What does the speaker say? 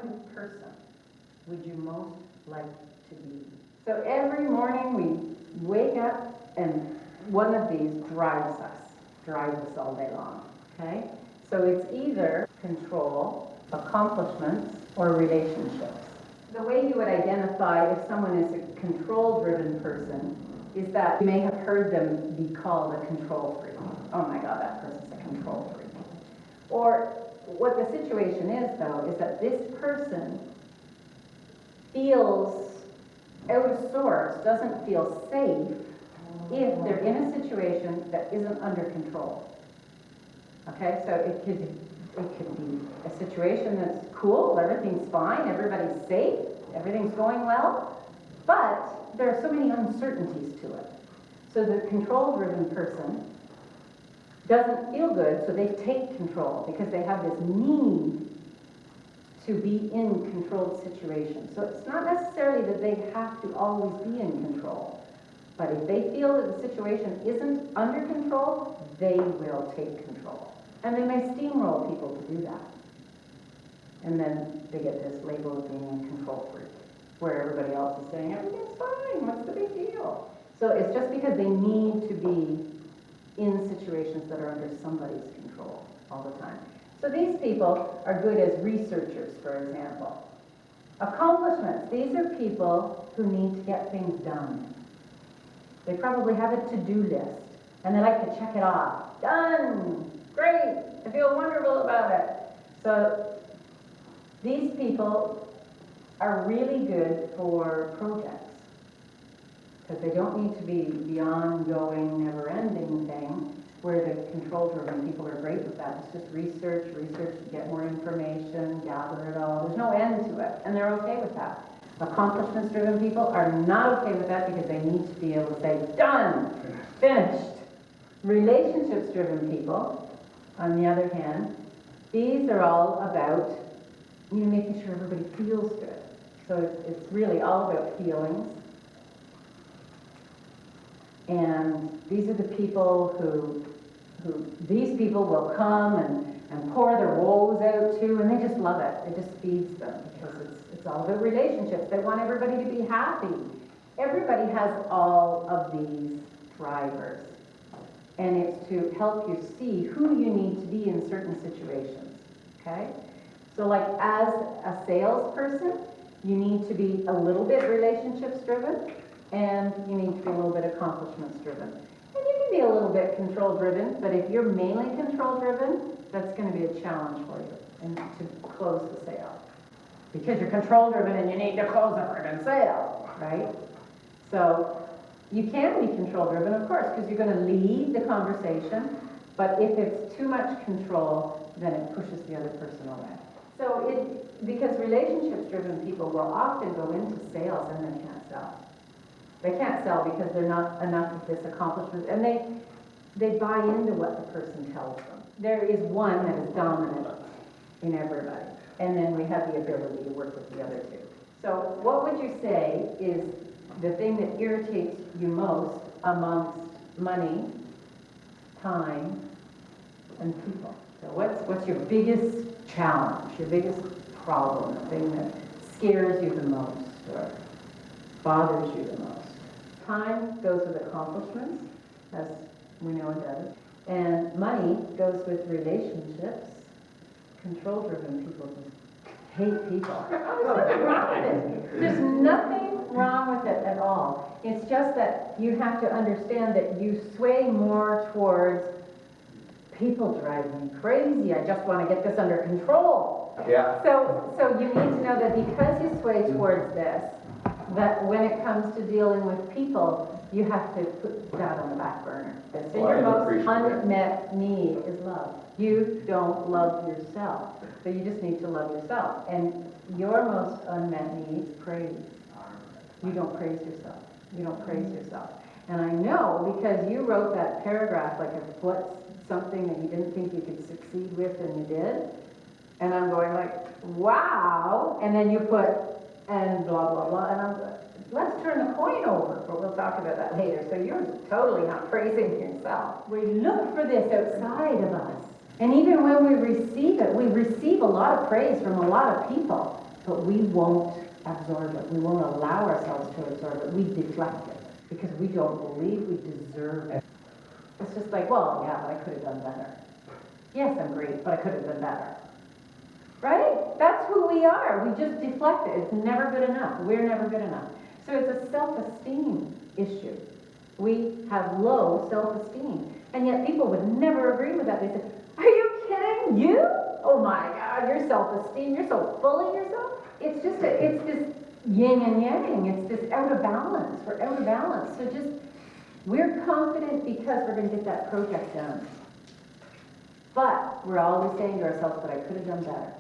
kind of person would you most like to be? So every morning we wake up and one of these drives us all day long, okay? So it's either control, accomplishments, or relationships. The way you would identify if someone is a control-driven person is that you may have heard them be called a control freak. Oh my God, that person's a control freak. Or what the situation is, though, is that this person feels out of sorts, doesn't feel safe if they're in a situation that isn't under control. Okay, so it could be a situation that's cool, everything's fine, everybody's safe, everything's going well, but there are so many uncertainties to it. So the control-driven person doesn't feel good, so they take control because they have this need to be in controlled situations. So it's not necessarily that they have to always be in control, but if they feel that the situation isn't under control, they will take control. And they may steamroll people to do that. And then they get this label of being a control freak, where everybody else is saying, everything's fine, what's the big deal? So it's just because they need to be in situations that are under somebody's control all the time. So these people are good as researchers, for example. Accomplishments, these are people who need to get things done. They probably have a to-do list, and they like to check it off. Done! Great! I feel wonderful about it. So these people are really good for projects because they don't need to be the ongoing, never-ending thing where the control-driven people are great with that. It's just research, get more information, gather it all. There's no end to it, and they're okay with that. Accomplishments-driven people are not okay with that because they need to be able to say, done, finished. Relationships-driven people, on the other hand, these are all about making sure everybody feels good. So it's really all about feelings. And these are the people who these people will come and pour their woes out to, and they just love it. It just feeds them because it's all about relationships. They want everybody to be happy. Everybody has all of these drivers. And it's to help you see who you need to be in certain situations, okay? So like as a salesperson, you need to be a little bit relationships driven, and you need to be a little bit accomplishments driven. And you can be a little bit control driven, but if you're mainly control driven, that's going to be a challenge for you and to close the sale. Because you're control driven and you need to close a friggin' sale, right? So you can be control-driven, of course, because you're going to lead the conversation, but if it's too much control, then it pushes the other person away. So because relationships-driven people will often go into sales and they can't sell. They can't sell because they're not enough of this accomplishment, and they buy into what the person tells them. There is one that is dominant in everybody, and then we have the ability to work with the other two. So what would you say is the thing that irritates you most amongst money, time, and people? So what's your biggest challenge, your biggest problem, the thing that scares you the most or bothers you the most? Time goes with accomplishments, as we know it does. And money goes with relationships. Control-driven people just hate people. There's nothing wrong with it. There's nothing wrong with it at all. It's just that you have to understand that you sway more towards people drive me crazy. I just want to get this under control. Yeah. So you need to know that because you sway towards this, that when it comes to dealing with people, you have to put that on the back burner. So your most unmet need is love. You don't love yourself. So you just need to love yourself. And your most unmet need is praise. You don't praise yourself. You don't praise yourself. And I know because you wrote that paragraph, like what's something that you didn't think you could succeed with and you did. And I'm going like, wow. And then you put, and blah, blah, blah. And I'm like, let's turn the coin over, but we'll talk about that later. So you're totally not praising yourself. We look for this outside of us. And even when we receive it, we receive a lot of praise from a lot of people. but we won't absorb it. We won't allow ourselves to absorb it. We deflect it because we don't believe we deserve it. It's just like, well, yeah, but I could have done better. Yes, I'm great, but I could have done better. Right? That's who we are. We just deflect it. It's never good enough. We're never good enough. So it's a self-esteem issue. We have low self-esteem. And yet people would never agree with that. They say, are you kidding? You? Oh my God, your self-esteem, you're so full of yourself. It's this yin and yang. It's this out of balance. We're out of balance. So we're confident because we're going to get that project done. But we're always saying to ourselves, but I could have done better.